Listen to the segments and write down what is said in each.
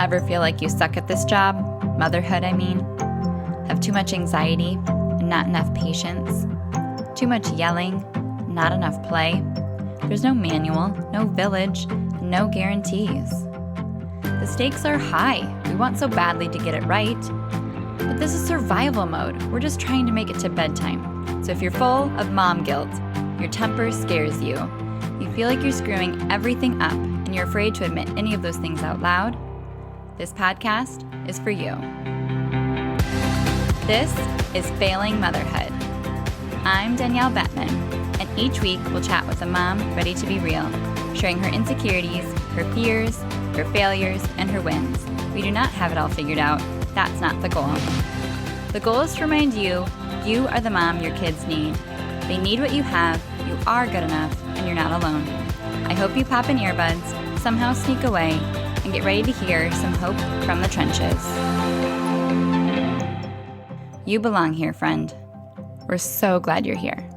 Ever feel like you suck at this job? Motherhood, I mean. Have too much anxiety and not enough patience? Too much yelling, not enough play? There's no manual, no village, no guarantees. The stakes are high. We want so badly to get it right. But this is survival mode. We're just trying to make it to bedtime. So if you're full of mom guilt, your temper scares you, you feel like you're screwing everything up, and you're afraid to admit any of those things out loud, this podcast is for you. This is Failing Motherhood. I'm Danielle Bettman, and each week we'll chat with a mom ready to be real, sharing her insecurities, her fears, her failures, and her wins. We do not have it all figured out. That's not the goal. The goal is to remind you, you are the mom your kids need. They need what you have, you are good enough, and you're not alone. I hope you pop in earbuds, somehow sneak away, and get ready to hear some hope from the trenches. You belong here, friend. We're so glad you're here.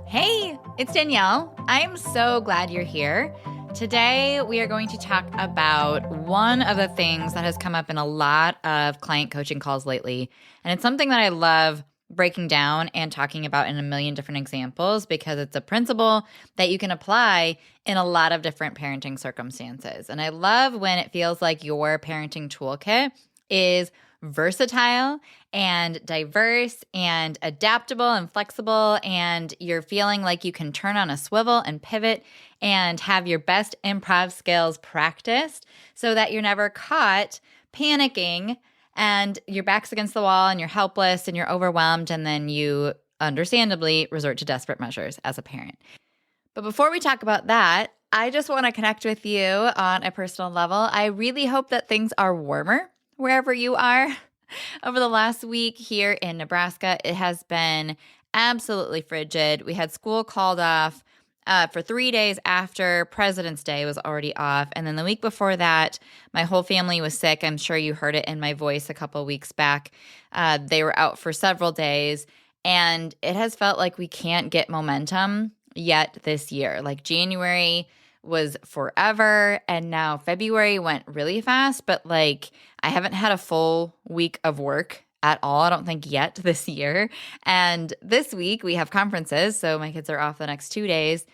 Hey, it's Danielle. I'm so glad you're here. Today, we are going to talk about one of the things that has come up in a lot of client coaching calls lately. And it's something that I love breaking down and talking about in a million different examples because it's a principle that you can apply in a lot of different parenting circumstances. And I love when it feels like your parenting toolkit is versatile and diverse and adaptable and flexible, and you're feeling like you can turn on a swivel and pivot and have your best improv skills practiced so that you're never caught panicking and your back's against the wall and you're helpless and you're overwhelmed, and then you understandably resort to desperate measures as a parent. But before we talk about that, I just want to connect with you on a personal level. I really hope that things are warmer wherever you are. Over the last week here in Nebraska, it has been absolutely frigid. We had school called off for 3 days after President's Day was already off. And then the week before that, my whole family was sick. I'm sure you heard it in my voice a couple weeks back. They were out for several days. And it has felt like we can't get momentum yet this year. Like January was forever, and now February went really fast, but like I haven't had a full week of work at all, I don't think yet this year. And this week we have conferences, so my kids are off the next 2 days,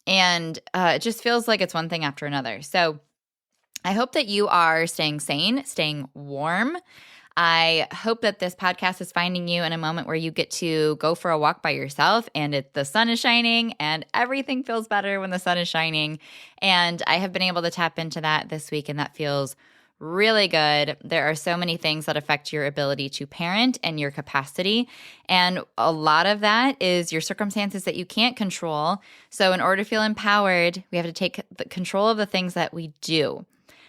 and it just feels like it's one thing after another. So I hope that you are staying sane, staying warm. I hope that this podcast is finding you in a moment where you get to go for a walk by yourself and the sun is shining, and everything feels better when the sun is shining. And I have been able to tap into that this week, and that feels really good. There are so many things that affect your ability to parent and your capacity. And a lot of that is your circumstances that you can't control. So in order to feel empowered, we have to take the control of the things that we do.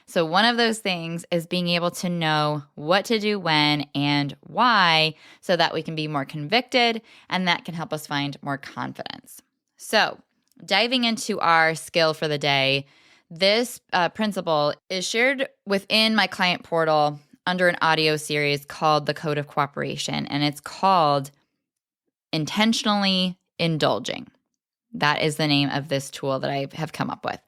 So one of those things is being able to know what to do when and why so that we can be more convicted, and that can help us find more confidence. So diving into our skill for the day, this principle is shared within my client portal under an audio series called The Code of Cooperation, and it's called Intentionally Indulging. That is the name of this tool that I have come up with.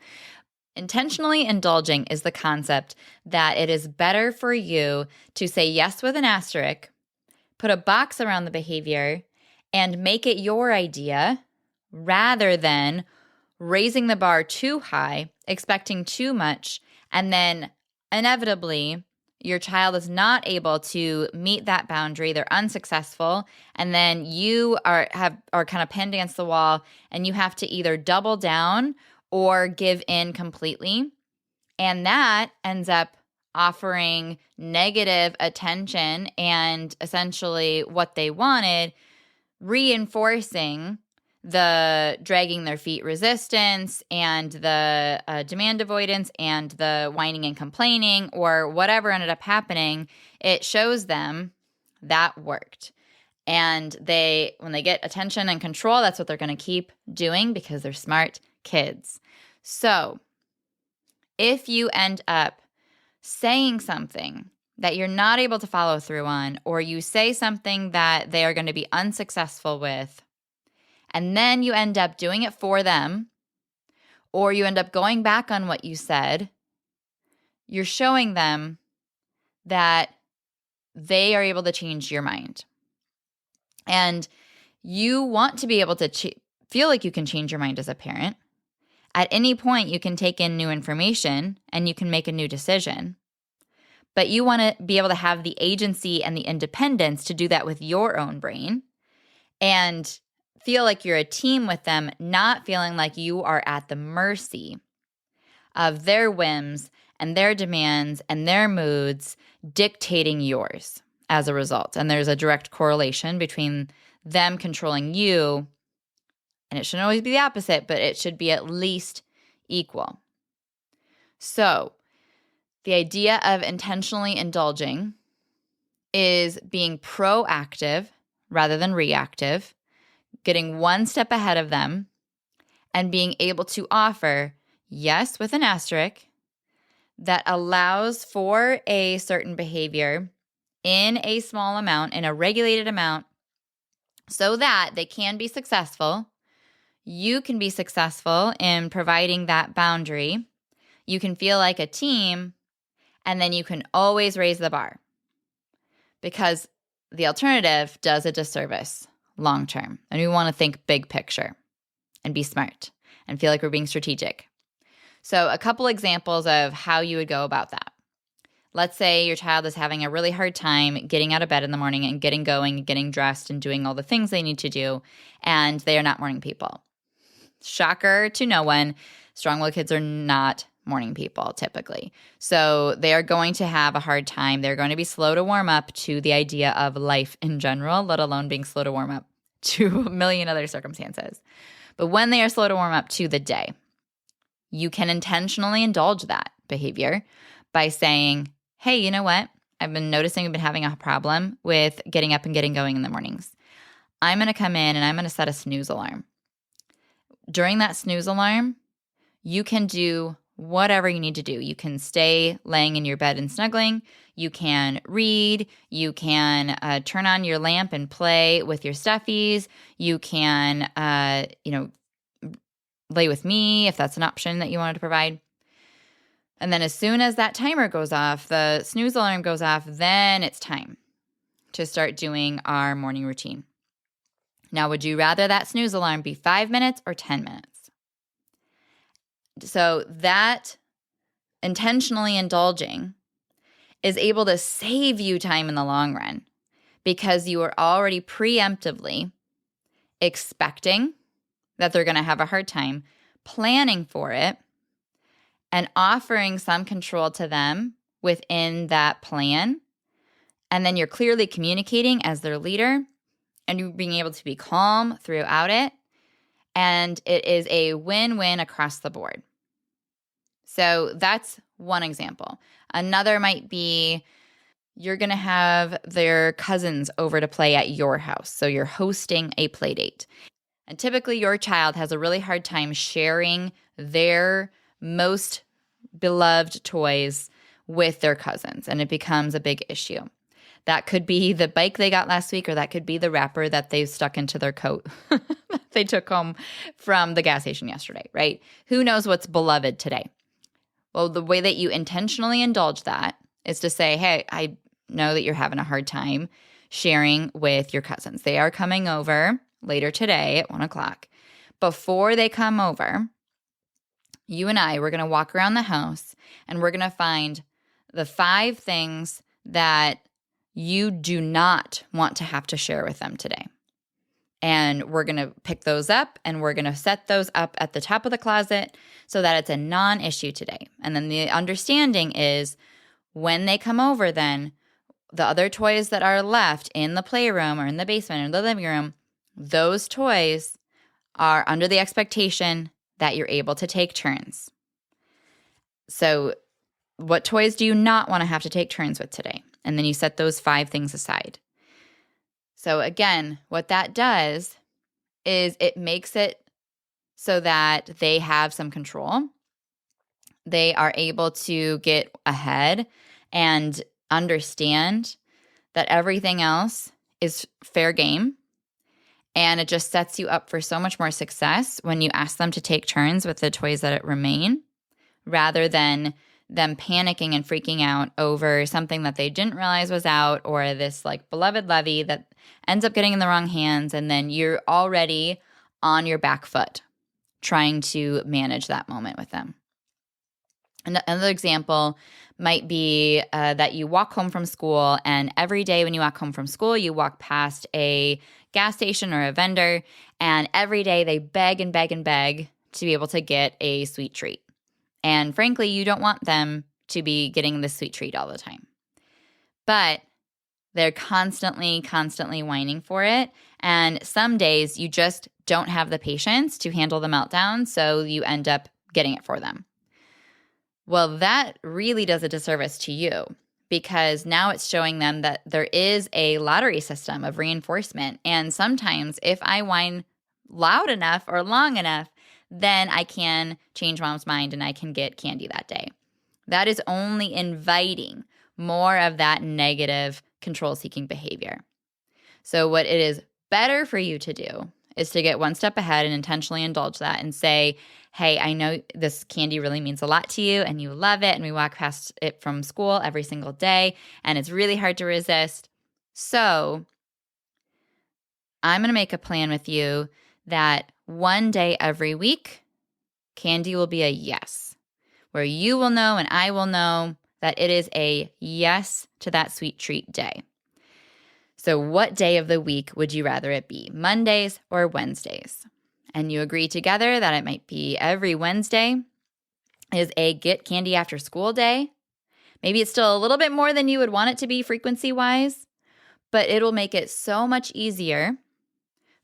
Intentionally indulging is the concept that it is better for you to say yes with an asterisk, put a box around the behavior, and make it your idea rather than raising the bar too high, expecting too much, and then inevitably your child is not able to meet that boundary. They're unsuccessful, and then you are kind of pinned against the wall, and you have to either double down or give in completely. And that ends up offering negative attention and essentially what they wanted, reinforcing the dragging their feet resistance and the demand avoidance and the whining and complaining, or whatever ended up happening. It shows them that worked. And when they get attention and control, that's what they're going to keep doing because they're smart kids. So if you end up saying something that you're not able to follow through on, or you say something that they are going to be unsuccessful with, and then you end up doing it for them, or you end up going back on what you said, you're showing them that they are able to change your mind. And you want to be able to feel like you can change your mind as a parent. At any point, you can take in new information and you can make a new decision. But you want to be able to have the agency and the independence to do that with your own brain and feel like you're a team with them, not feeling like you are at the mercy of their whims and their demands and their moods dictating yours as a result. And there's a direct correlation between them controlling you, and it shouldn't always be the opposite, but it should be at least equal. So the idea of intentionally indulging is being proactive rather than reactive, getting one step ahead of them, and being able to offer, yes, with an asterisk, that allows for a certain behavior in a small amount, in a regulated amount, so that they can be successful. You can be successful in providing that boundary. You can feel like a team, and then you can always raise the bar, because the alternative does a disservice long term. And we want to think big picture and be smart and feel like we're being strategic. So a couple examples of how you would go about that. Let's say your child is having a really hard time getting out of bed in the morning and getting going and getting dressed and doing all the things they need to do, and they are not morning people. Shocker to no one, strong-willed kids are not morning people typically. So they are going to have a hard time. They're going to be slow to warm up to the idea of life in general, let alone being slow to warm up to a million other circumstances. But when they are slow to warm up to the day, you can intentionally indulge that behavior by saying, hey, you know what? I've been noticing we've been having a problem with getting up and getting going in the mornings. I'm going to come in and I'm going to set a snooze alarm. During that snooze alarm, you can do whatever you need to do. You can stay laying in your bed and snuggling. You can read. You can turn on your lamp and play with your stuffies. You can, lay with me if that's an option that you wanted to provide. And then as soon as that timer goes off, the snooze alarm goes off, then it's time to start doing our morning routine. Now, would you rather that snooze alarm be 5 minutes or 10 minutes? So that intentionally indulging is able to save you time in the long run because you are already preemptively expecting that they're going to have a hard time, planning for it, and offering some control to them within that plan. And then you're clearly communicating as their leader, and you're being able to be calm throughout it. And it is a win-win across the board. So that's one example. Another might be you're going to have their cousins over to play at your house. So you're hosting a play date. And typically your child has a really hard time sharing their most beloved toys with their cousins, and it becomes a big issue. That could be the bike they got last week, or that could be the wrapper that they stuck into their coat they took home from the gas station yesterday, right? Who knows what's beloved today? Well, the way that you intentionally indulge that is to say, hey, I know that you're having a hard time sharing with your cousins. They are coming over later today at 1 o'clock. Before they come over, you and I, we're going to walk around the house and we're going to find the 5 things that you do not want to have to share with them today. And we're going to pick those up and we're going to set those up at the top of the closet so that it's a non-issue today. And then the understanding is when they come over, then the other toys that are left in the playroom or in the basement or in the living room, those toys are under the expectation that you're able to take turns. So what toys do you not want to have to take turns with today? And then you set those 5 things aside. So again, what that does is it makes it so that they have some control. They are able to get ahead and understand that everything else is fair game. And it just sets you up for so much more success when you ask them to take turns with the toys that remain, rather than them panicking and freaking out over something that they didn't realize was out, or this like beloved lovey that ends up getting in the wrong hands, and then you're already on your back foot trying to manage that moment with them. Another example might be that you walk home from school, and every day when you walk home from school, you walk past a gas station or a vendor, and every day they beg and beg and beg to be able to get a sweet treat. And frankly, you don't want them to be getting this sweet treat all the time. But they're constantly whining for it. And some days you just don't have the patience to handle the meltdown, so you end up getting it for them. Well, that really does a disservice to you, because now it's showing them that there is a lottery system of reinforcement. And sometimes if I whine loud enough or long enough, then I can change mom's mind and I can get candy that day. That is only inviting more of that negative control-seeking behavior. So what it is better for you to do is to get one step ahead and intentionally indulge that and say, hey, I know this candy really means a lot to you and you love it, and we walk past it from school every single day and it's really hard to resist. So I'm going to make a plan with you that one day every week, candy will be a yes, where you will know and I will know that it is a yes to that sweet treat day. So what day of the week would you rather it be, Mondays or Wednesdays? And you agree together that it might be every Wednesday is a get candy after school day. Maybe it's still a little bit more than you would want it to be frequency-wise, but it'll make it so much easier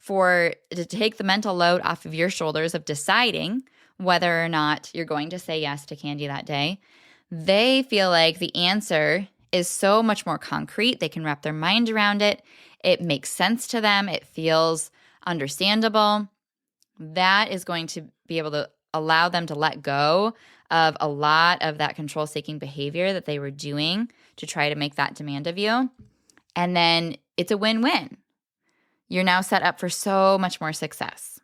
to take the mental load off of your shoulders of deciding whether or not you're going to say yes to candy that day. They feel like the answer is so much more concrete. They can wrap their mind around it. It makes sense to them. It feels understandable. That is going to be able to allow them to let go of a lot of that control-seeking behavior that they were doing to try to make that demand of you. And then it's a win-win. You're now set up for so much more success.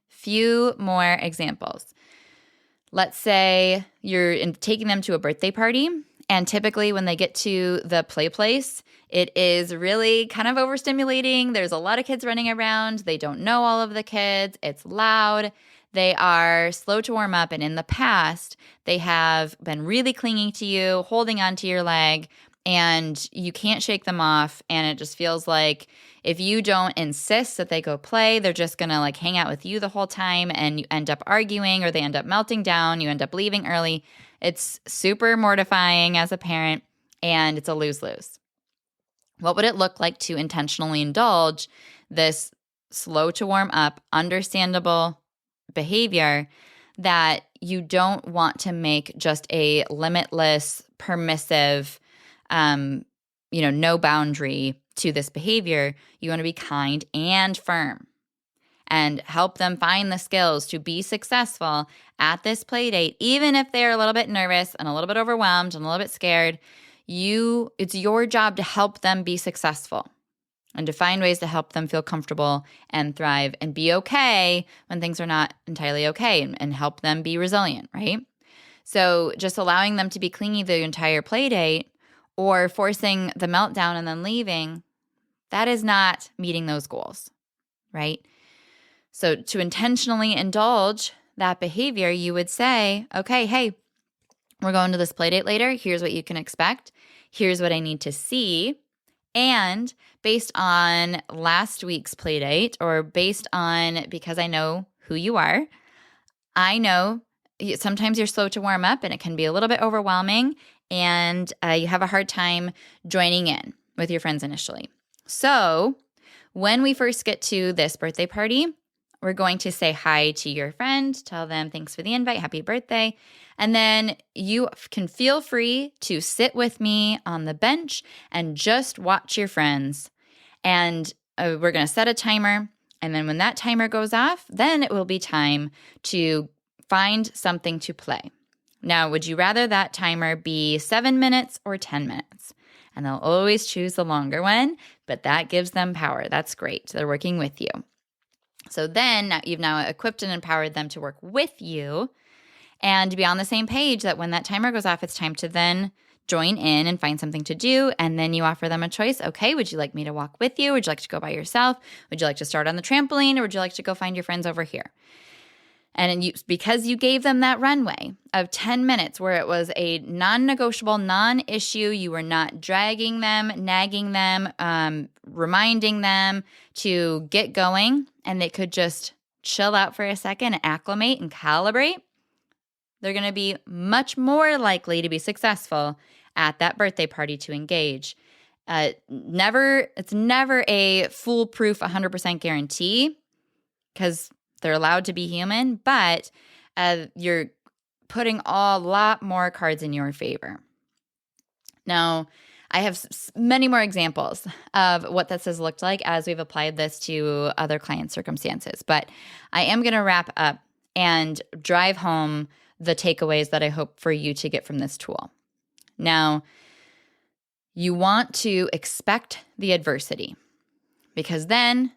Few more examples. Let's say you're taking them to a birthday party, and typically when they get to the play place, it is really kind of overstimulating. There's a lot of kids running around. They don't know all of the kids. It's loud. They are slow to warm up, and in the past, they have been really clingy to you, holding onto your leg, and you can't shake them off, and it just feels like if you don't insist that they go play, they're just going to like hang out with you the whole time, and you end up arguing, or they end up melting down, you end up leaving early. It's super mortifying as a parent, and it's a lose-lose. What would it look like to intentionally indulge this slow to warm up, understandable behavior that you don't want to make just a limitless, permissive, no boundary to this behavior? You want to be kind and firm and help them find the skills to be successful at this play date, even if they're a little bit nervous and a little bit overwhelmed and a little bit scared. It's your job to help them be successful and to find ways to help them feel comfortable and thrive and be okay when things are not entirely okay, and help them be resilient, right? So just allowing them to be clingy the entire play date or forcing the meltdown and then leaving, that is not meeting those goals, right? So to intentionally indulge that behavior, you would say, okay, hey, we're going to this play date later. Here's what you can expect. Here's what I need to see. And based on last week's play date, or based on, because I know who you are, I know sometimes you're slow to warm up and it can be a little bit overwhelming, and you have a hard time joining in with your friends initially. So when we first get to this birthday party, we're going to say hi to your friend, tell them thanks for the invite, happy birthday, and then you can feel free to sit with me on the bench and just watch your friends. And we're going to set a timer, and then when that timer goes off, then it will be time to find something to play. Now, would you rather that timer be 7 minutes or 10 minutes? And they'll always choose the longer one, but that gives them power. That's great. They're working with you. So then you've now equipped and empowered them to work with you and to be on the same page that when that timer goes off, it's time to then join in and find something to do. And then you offer them a choice. Okay, would you like me to walk with you? Would you like to go by yourself? Would you like to start on the trampoline, or would you like to go find your friends over here? And because you gave them that runway of 10 minutes where it was a non-negotiable, non-issue, you were not dragging them, nagging them, reminding them to get going, and they could just chill out for a second and acclimate and calibrate, they're going to be much more likely to be successful at that birthday party to engage. It's never a foolproof 100% guarantee, because they're allowed to be human, but you're putting a lot more cards in your favor. Now, I have many more examples of what this has looked like as we've applied this to other client circumstances, but I am going to wrap up and drive home the takeaways that I hope for you to get from this tool. Now, you want to expect the adversity, because then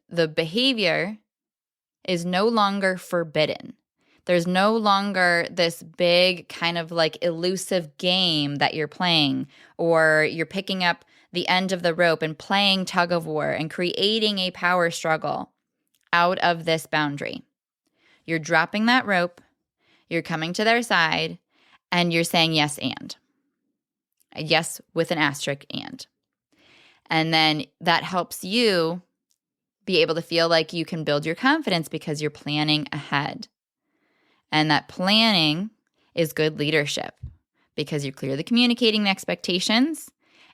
the behavior is no longer forbidden. There's no longer this big kind of like elusive game that you're playing, or you're picking up the end of the rope and playing tug of war and creating a power struggle out of this boundary. You're dropping that rope, you're coming to their side, and you're saying yes and. Yes with an asterisk and. And then that helps you be able to feel like you can build your confidence because you're planning ahead. And that planning is good leadership, because you're clearly communicating the expectations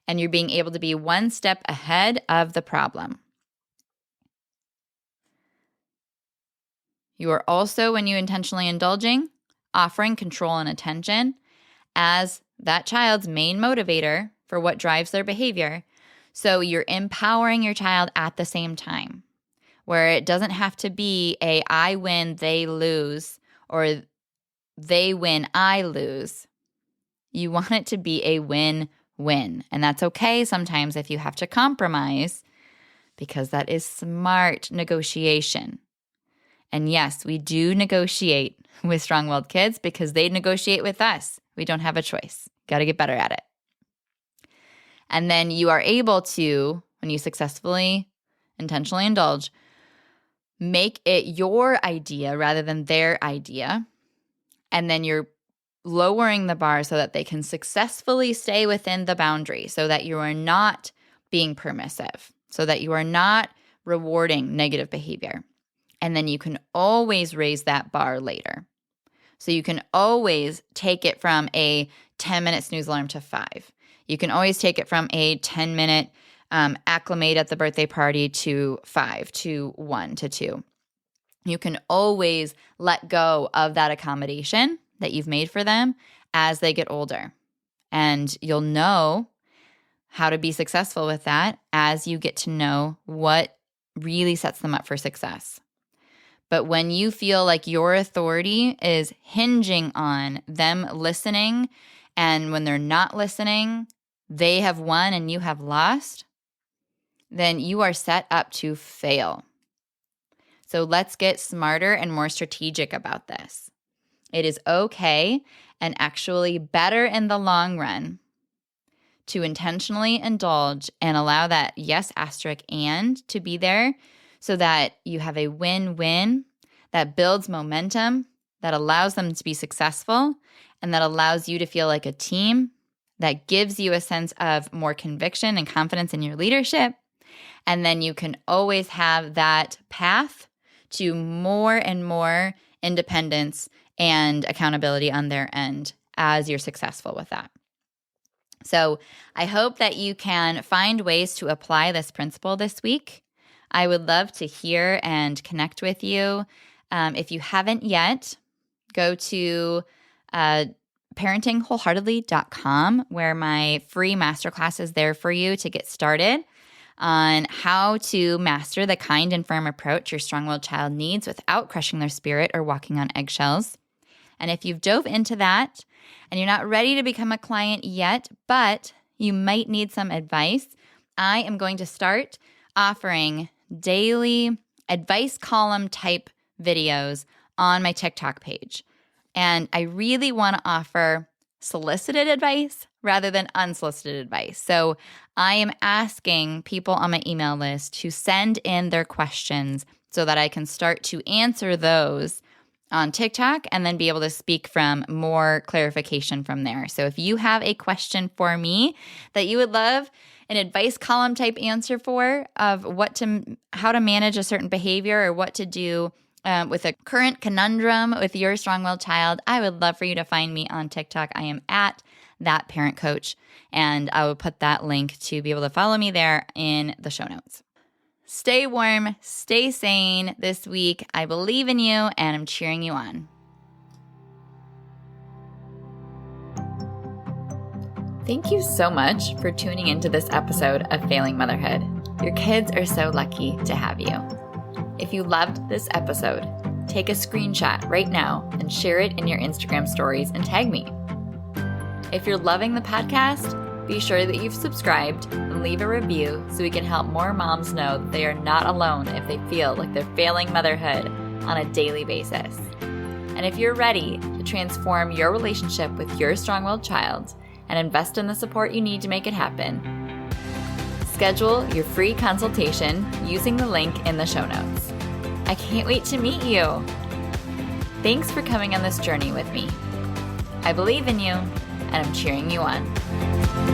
and you're being able to be one step ahead of the problem. You are also, when you intentionally indulging, offering control and attention as that child's main motivator for what drives their behavior. So you're empowering your child at the same time, where it doesn't have to be a I win, they lose, or they win, I lose. You want it to be a win-win. And that's okay sometimes if you have to compromise, because that is smart negotiation. And yes, we do negotiate with strong-willed kids because they negotiate with us. We don't have a choice. Got to get better at it. And then you are able to, when you successfully, intentionally indulge, make it your idea rather than their idea. And then you're lowering the bar so that they can successfully stay within the boundary, so that you are not being permissive, so that you are not rewarding negative behavior. And then you can always raise that bar later. So you can always take it from a 10-minute snooze alarm to 5. You can always take it from a 10-minute acclimate at the birthday party to 5, to 1, to 2. You can always let go of that accommodation that you've made for them as they get older. And you'll know how to be successful with that as you get to know what really sets them up for success. But when you feel like your authority is hinging on them listening, and when they're not listening, they have won and you have lost, then you are set up to fail. So let's get smarter and more strategic about this. It is okay and actually better in the long run to intentionally indulge and allow that yes asterisk and to be there, so that you have a win-win that builds momentum, that allows them to be successful, and that allows you to feel like a team, that gives you a sense of more conviction and confidence in your leadership. And then you can always have that path to more and more independence and accountability on their end as you're successful with that. So I hope that you can find ways to apply this principle this week. I would love to hear and connect with you. If you haven't yet, go to parentingwholeheartedly.com, where my free masterclass is there for you to get started on how to master the kind and firm approach your strong-willed child needs without crushing their spirit or walking on eggshells. And if you've dove into that and you're not ready to become a client yet, but you might need some advice, I am going to start offering daily advice column type videos on my TikTok page. And I really want to offer solicited advice rather than unsolicited advice. So I am asking people on my email list to send in their questions so that I can start to answer those on TikTok and then be able to speak from more clarification from there. So if you have a question for me that you would love an advice column type answer for of how to manage a certain behavior or what to do with a current conundrum with your strong-willed child, I would love for you to find me on TikTok. I am at That Parent Coach, and I will put that link to be able to follow me there in the show notes. Stay warm, stay sane this week. I believe in you, and I'm cheering you on. Thank you so much for tuning into this episode of Failing Motherhood. Your kids are so lucky to have you. If you loved this episode, take a screenshot right now and share it in your Instagram stories and tag me. If you're loving the podcast, be sure that you've subscribed and leave a review so we can help more moms know that they are not alone if they feel like they're failing motherhood on a daily basis. And if you're ready to transform your relationship with your strong-willed child and invest in the support you need to make it happen, schedule your free consultation using the link in the show notes. I can't wait to meet you. Thanks for coming on this journey with me. I believe in you, and I'm cheering you on.